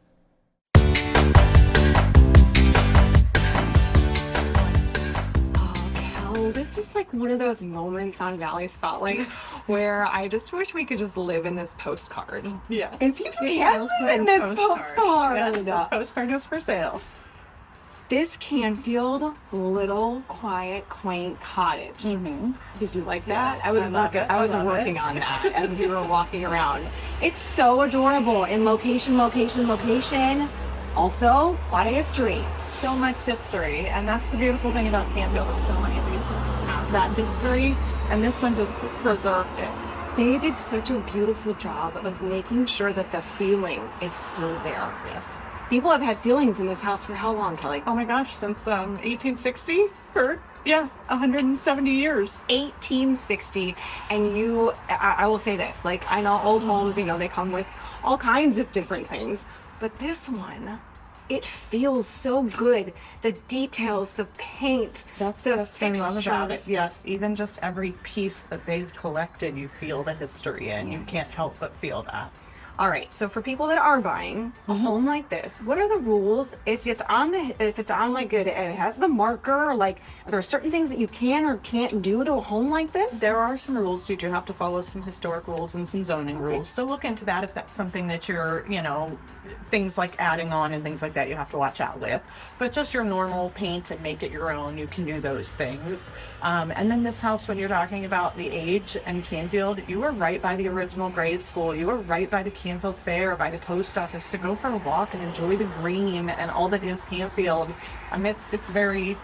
This is like one of those moments on Valley Spotlight where I just wish we could just live in this postcard. Yeah. If you can live in this postcard. Yes, this postcard is for sale. This Canfield little quiet, quaint cottage. Mm-hmm. Did you like that? Yes, I was working on that as we were walking around. It's so adorable in location. Also, a lot of history. So much history, and that's the beautiful thing about Canfield. So many of these ones have that history, and this one just preserved it. They did such a beautiful job of making sure that the feeling is still there. Yes. People have had feelings in this house for how long, Kelly? Oh my gosh, since 1860? For 170 years. 1860, and I will say this, I know old homes, they come with all kinds of different things. But this one, it feels so good. The details, the paint, that's what I love about it. Yes, even just every piece that they've collected, you feel the history in. You can't help but feel that. All right, so for people that are buying a home like this, what are the rules? If it's on it has the marker, are there certain things that you can or can't do to a home like this? There are some rules. You do have to follow some historic rules and some zoning rules. So look into that if that's something that you're, things like adding on and things like that you have to watch out with. But just your normal paint and make it your own, you can do those things. And then this house, when you're talking about the age and Canfield, you are right by the original grade school. You are right by the Canfield Fair, by the post office, to go for a walk and enjoy the green and all that is Canfield. It's very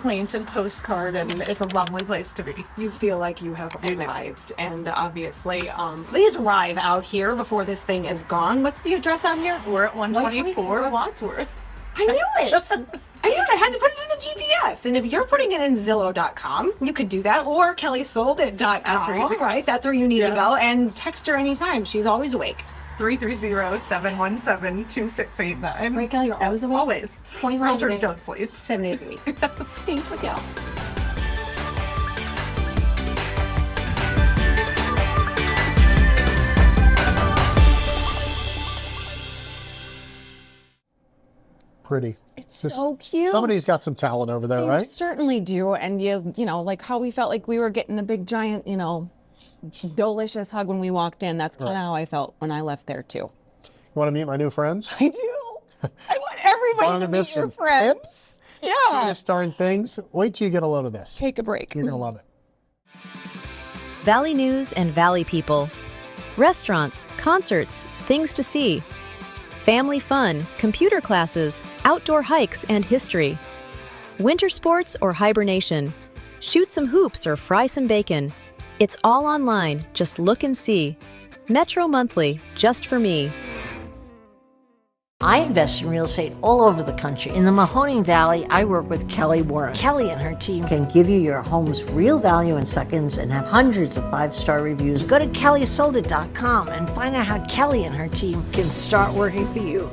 quaint and postcard, and it's a lovely place to be. You feel like you have arrived, and obviously, please arrive out here before this thing is gone. What's the address out here? We're at 124 Wadsworth. I knew it. I had to put it in the GPS. And if you're putting it in Zillow.com, you could do that, or KellySoldIt.com. That's right. That's where you need to go, and text her anytime. She's always awake. 330-717-2689. Right, Kelly, you're always awake. Always. Realtors don't sleep. 7 days a week. Thanks, Miguel. pretty. It's so cute. Somebody's got some talent over there, They right? certainly do. And you know, like how we felt like we were getting a big giant, you know, delicious hug when we walked in. That's kind of how I felt when I left there too. You want to meet my new friends? I do. I want everybody to meet your friends. Yeah. Cutest darn things. Wait till you get a load of this. Take a break. You're going to love it. Valley News and Valley People. Restaurants, concerts, things to see. Family fun, computer classes, outdoor hikes and history. Winter sports or hibernation. Shoot some hoops or fry some bacon. It's all online, just look and see. Metro Monthly, just for me. I invest in real estate all over the country. In the Mahoning Valley, I work with Kelly Warren. Kelly and her team can give you your home's real value in seconds and have hundreds of 5-star reviews. Go to kellysoldit.com and find out how Kelly and her team can start working for you.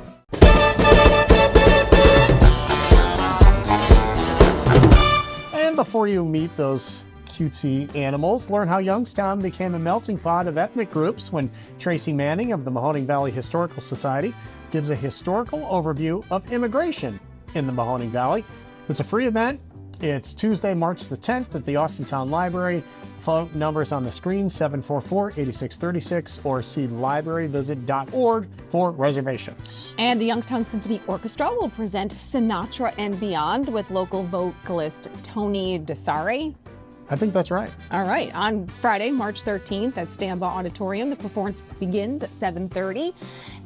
And before you meet those cutesy animals, learn how Youngstown became a melting pot of ethnic groups when Tracy Manning of the Mahoning Valley Historical Society gives a historical overview of immigration in the Mahoning Valley. It's a free event. It's Tuesday, March the 10th at the Austintown Library. Phone numbers on the screen, 744-8636, or see libraryvisit.org for reservations. And the Youngstown Symphony Orchestra will present Sinatra and Beyond with local vocalist Tony Desare. I think that's right. All right. On Friday, March 13th at Stambaugh Auditorium, the performance begins at 7:30.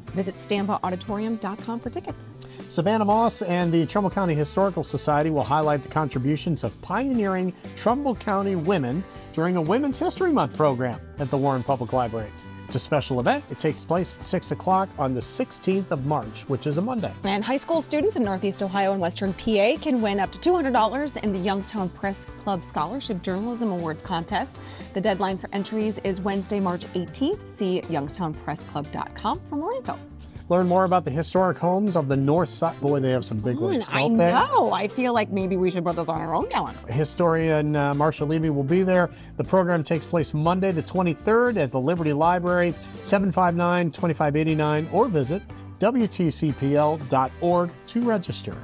Visit StambaughAuditorium.com for tickets. Savannah Moss and the Trumbull County Historical Society will highlight the contributions of pioneering Trumbull County women during a Women's History Month program at the Warren Public Library. It's a special event. It takes place at 6 o'clock on the 16th of March, which is a Monday. And high school students in Northeast Ohio and Western PA can win up to $200 in the Youngstown Press Club Scholarship Journalism Awards contest. The deadline for entries is Wednesday, March 18th. See youngstownpressclub.com for more info. Learn more about the historic homes of the North Side. Boy, they have some big ones. I know. I feel like maybe we should put this on our own calendar. Historian Marsha Levy will be there. The program takes place Monday the 23rd at the Liberty Library, 759-2589, or visit WTCPL.org to register.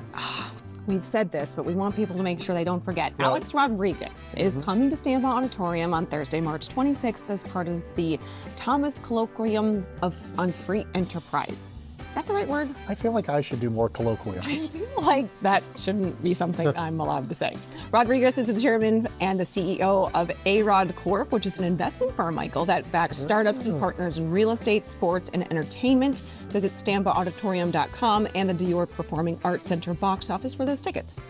We've said this, but we want people to make sure they don't forget. Right. Alex Rodriguez is coming to Stambaugh Auditorium on Thursday, March 26th as part of the Thomas Colloquium on Free Enterprise. Is that the right word? I feel like I should do more colloquiums. I feel like that shouldn't be something I'm allowed to say. Rodriguez is the chairman and the CEO of A-Rod Corp., which is an investment firm, Michael, that backs startups and partners in real estate, sports, and entertainment. Visit StambaughAuditorium.com and the Dior Performing Arts Center box office for those tickets.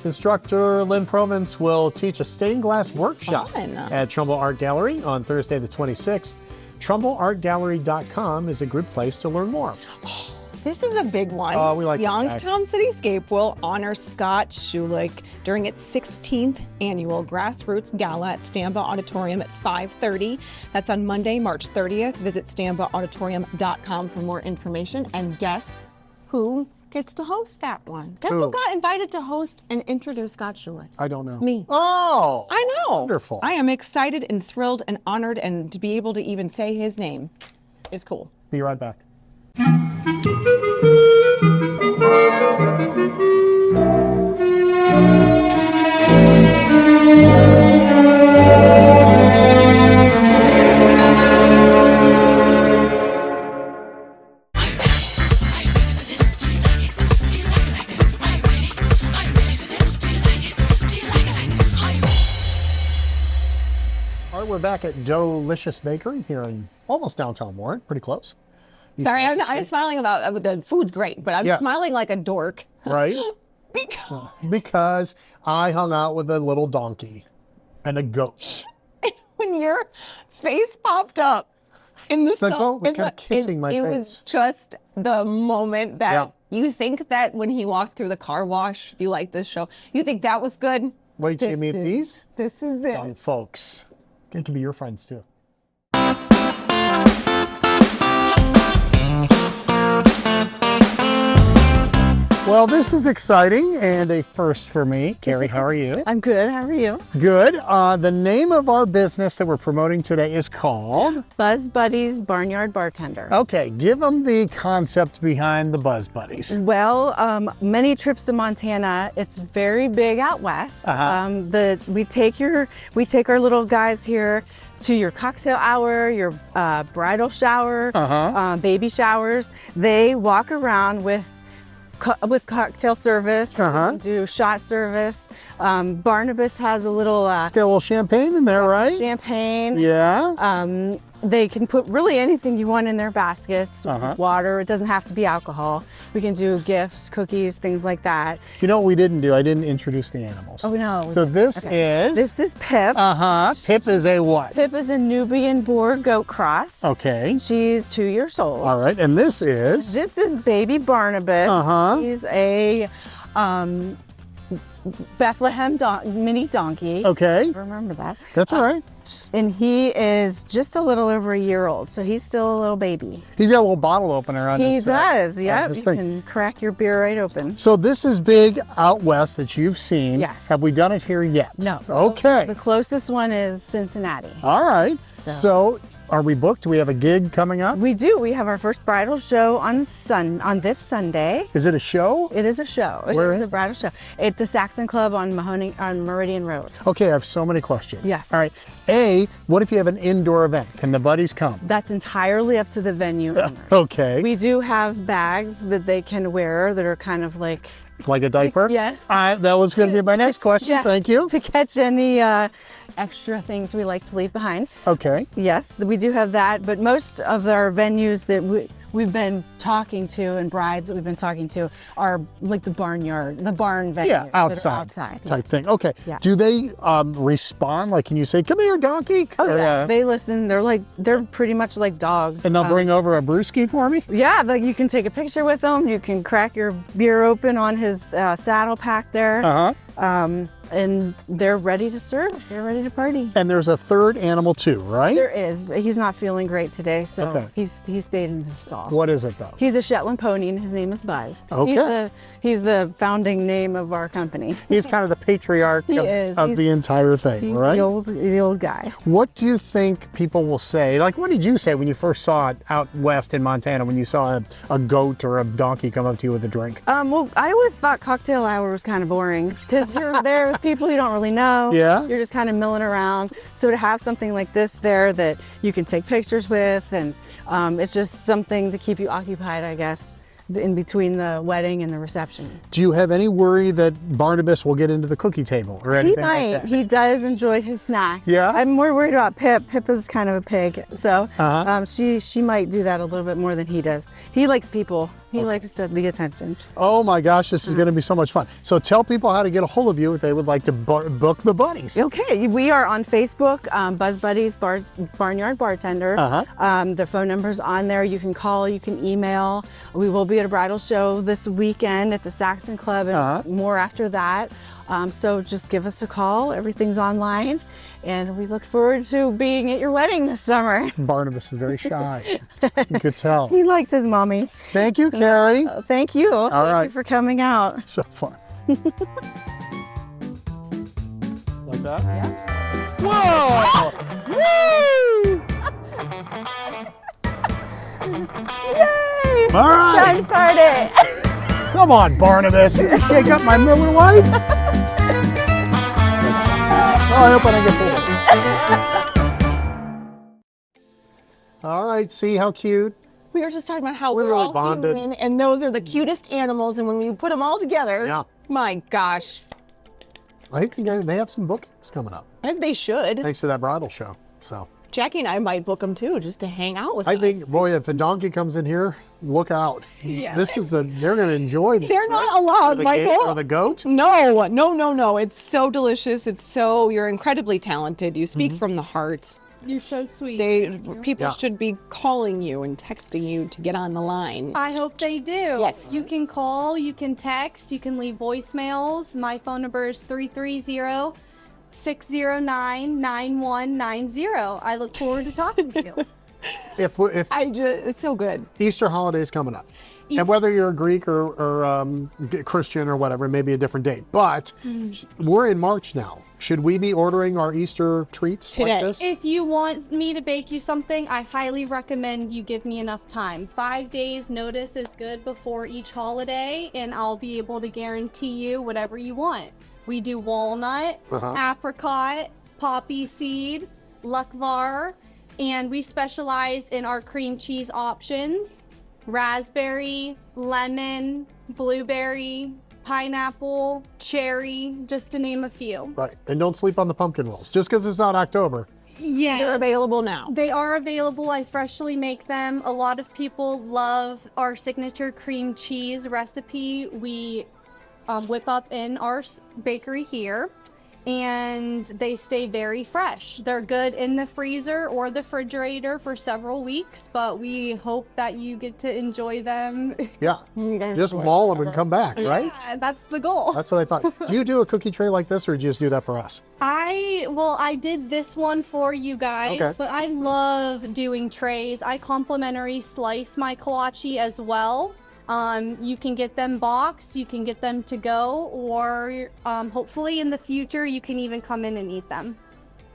Instructor Lynn Provence will teach a stained glass workshop at Trumbull Art Gallery on Thursday the 26th. TrumbullArtGallery.com is a good place to learn more. This is a big one. Oh, we like Youngstown Cityscape will honor Scott Schulich during its 16th annual Grassroots Gala at Stambaugh Auditorium at 5:30. That's on Monday, March 30th. Visit StambaughAuditorium.com for more information. And guess who gets to host that one? Guess who got invited to host and introduce Scott Schulich? I don't know. Me. Oh! I know. Wonderful. I am excited and thrilled and honored, and to be able to even say his name is cool. Be right back. We're back at Doughlicious Bakery here in almost downtown Warren, pretty close. Sorry, I'm smiling about the food's great, but I'm smiling like a dork. Right? Because I hung out with a little donkey and a goat. When your face popped up in the goat was kind of kissing my face. It was just the moment that you think that when he walked through the car wash, you like this show, you think that was good. Wait till you meet these. This is it. Young folks. It can be your friends too. Well, this is exciting and a first for me. Carrie, how are you? I'm good. How are you? Good. The name of our business that we're promoting today is called Buzz Buddies Barnyard Bartenders. Okay, give them the concept behind the Buzz Buddies. Well, many trips to Montana. It's very big out west. We take our little guys here to your cocktail hour, your bridal shower, baby showers. They walk around with cocktail service, do shot service. Barnabas has a little got a little champagne in there, right? Champagne. Yeah. They can put really anything you want in their baskets. Water. It doesn't have to be alcohol. We can do gifts, cookies, things like that. You know what we didn't do? I didn't introduce the animals. Oh no. So this is. This is Pip. Pip is a what? Pip is a Nubian boar goat cross. Okay. She's 2 years old. All right, and this is. This is baby Barnabas. He's a Bethlehem mini donkey. Okay. Remember that. That's all right. And he is just a little over a year old, so he's still a little baby. He's got a little bottle opener on He his does, on yeah. his You thing. can crack your beer right open. So this is big out west that you've seen. Yes. Have we done it here yet? No. Okay. The closest one is Cincinnati. All right. So are we booked? Do we have a gig coming up? We do. We have our first bridal show on this Sunday. Is it a show? It is a show. Where it is a bridal show? At the Saxon Club on Meridian Road. Okay, I have so many questions. Yes. All right. A, what if you have an indoor event? Can the buddies come? That's entirely up to the venue owner. Okay. We do have bags that they can wear that are kind of like a diaper? Yes. That was going to be my next question. Yeah, Thank you. To catch any extra things we like to leave behind. Okay. Yes, we do have that, but most of our venues that we've been talking to and brides that we've been talking to are like the barn venues. Yeah, outside type thing. Okay. Yes. Do they respond? Like, can you say, "Come here, donkey"? Oh yeah. They listen. They're pretty much like dogs. And they'll bring over a brewski for me? Yeah, you can take a picture with them. You can crack your beer open on his saddle pack there. And they're ready to serve. They're ready to party. And there's a third animal too, right? There is, but he's not feeling great today, so Okay. he stayed in his stall. What is it though? He's a Shetland pony, and his name is Buzz. Okay. He's the founding name of our company. He's kind of the patriarch of the entire thing, He's right? the old guy. What do you think people will say? Like, what did you say when you first saw it out west in Montana, when you saw a goat or a donkey come up to you with a drink? Well, I always thought cocktail hour was kind of boring because you're there with people you don't really know. Yeah. You're just kind of milling around. So to have something like this there that you can take pictures with, and it's just something to keep you occupied, I guess, in between the wedding and the reception. Do you have any worry that Barnabas will get into the cookie table or anything like that? He does enjoy his snacks. Yeah? I'm more worried about Pip. Pip is kind of a pig, so she might do that a little bit more than he does. He likes people. He likes the attention. Oh my gosh, this is going to be so much fun. So tell people how to get a hold of you if they would like to book the buddies. Okay, we are on Facebook, Buzz Buddies Barnyard Bartender. The phone number's on there. You can call, you can email. We will be at a bridal show this weekend at the Saxon Club and more after that. So just give us a call. Everything's online. And we look forward to being at your wedding this summer. Barnabas is very shy. You could tell. He likes his mommy. Thank you, Carrie. Thank you. All Thank right. you for coming out. So fun. Like that? Yeah. Whoa! Woo! Yay! All right. Time party. Come on, Barnabas. You shake up my Miller Lite. Oh, I hope I don't get pulled. All right, see how cute? We were just talking about how We're we're really all bonded. human, and those are the cutest animals, and when we put them all together, my gosh. I think they have some bookings coming up. As they should. Thanks to that bridal show. So Jackie and I might book them too, just to hang out with us. I think, boy, if a donkey comes in here, look out. Yeah. They're going to enjoy this. They're not allowed, Michael. Or the goat? No. It's so delicious. You're incredibly talented. You speak from the heart. You're so sweet. People should be calling you and texting you to get on the line. I hope they do. Yes. You can call, you can text, you can leave voicemails. My phone number is 330-609-9190. I look forward to talking to you. It's so good. Easter holiday is coming up. And whether you're a Greek or Christian or whatever, it may be a different date. But we're in March now. Should we be ordering our Easter treats like this? If you want me to bake you something, I highly recommend you give me enough time. 5 days notice is good before each holiday, and I'll be able to guarantee you whatever you want. We do walnut, apricot, poppy seed, luckvar, and we specialize in our cream cheese options: raspberry, lemon, blueberry, pineapple, cherry, just to name a few. Right. And don't sleep on the pumpkin rolls. Just because it's not October. Yeah. They're available now. They are available. I freshly make them. A lot of people love our signature cream cheese recipe. We whip up in our bakery here, and they stay very fresh. They're good in the freezer or the refrigerator for several weeks, but we hope that you get to enjoy them. Yeah. Just maul them and come back, right? Yeah, that's the goal. That's what I thought. Do you do a cookie tray like this, or do you just do that for us? I did this one for you guys, Okay. but I love doing trays. I complimentary slice my kolachi as well. You can get them boxed, you can get them to go, or hopefully in the future you can even come in and eat them.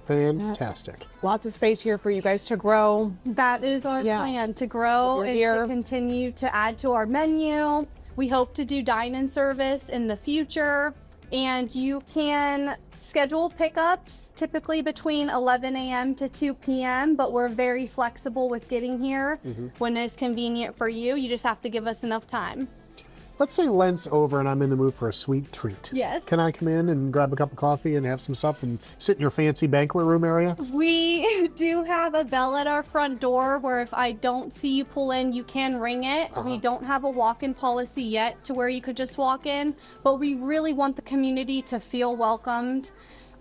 Fantastic. Lots of space here for you guys to grow. That is our plan, to grow and to continue to add to our menu. We hope to do dine-in service in the future, and you can schedule pickups typically between 11 a.m. to 2 p.m., but we're very flexible with getting here when it's convenient for you. You just have to give us enough time. Let's say Lent's over and I'm in the mood for a sweet treat. Yes. Can I come in and grab a cup of coffee and have some stuff and sit in your fancy banquet room area? We do have a bell at our front door where if I don't see you pull in, you can ring it. We don't have a walk-in policy yet to where you could just walk in, but we really want the community to feel welcomed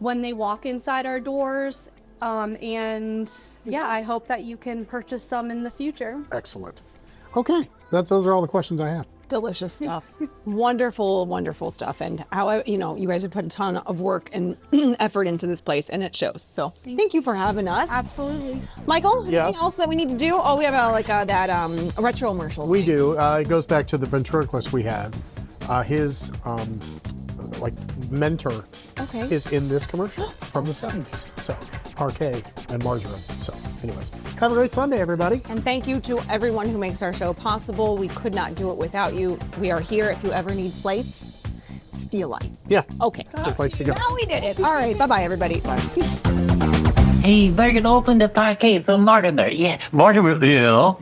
when they walk inside our doors. And yeah, I hope that you can purchase some in the future. Excellent. Okay, those are all the questions I had. Delicious stuff. Wonderful, wonderful stuff. And how, you guys have put a ton of work and effort into this place, and it shows. So thank you for having us. Absolutely. Michael, Yes? anything else that we need to do? Oh, we have a retro commercial. We do. It goes back to the ventriloquist we had. His mentor is in this commercial from the 70s. So parquet and marjoram. So anyways, have a great Sunday, everybody. And thank you to everyone who makes our show possible. We could not do it without you. We are here if you ever need plates. Steelite. Yeah. Okay. That's the place to go. Now we did it. All right. Bye-bye, everybody. Bye. Hey, we're gonna open the parquet for Mortimer. Yeah. Mortimer, yeah.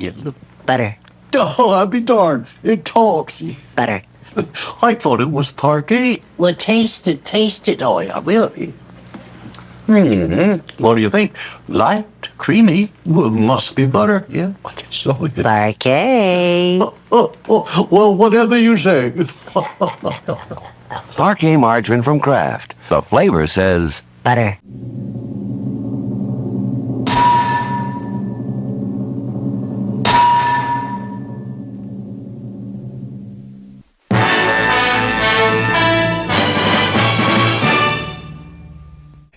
Butter. Oh, I'll be darned. It talks. Butter. I thought it was parquet. Well, taste it. Oh, I will. What do you think? Light, creamy, well, must be butter. Yeah. So parquet. Well, whatever you say. Parquet margarine from Kraft. The flavor says butter.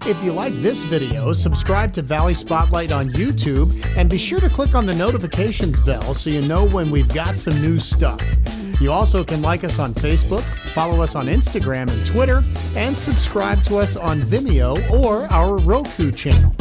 If you like this video, subscribe to Valley Spotlight on YouTube and be sure to click on the notifications bell so you know when we've got some new stuff. You also can like us on Facebook, follow us on Instagram and Twitter, and subscribe to us on Vimeo or our Roku channel.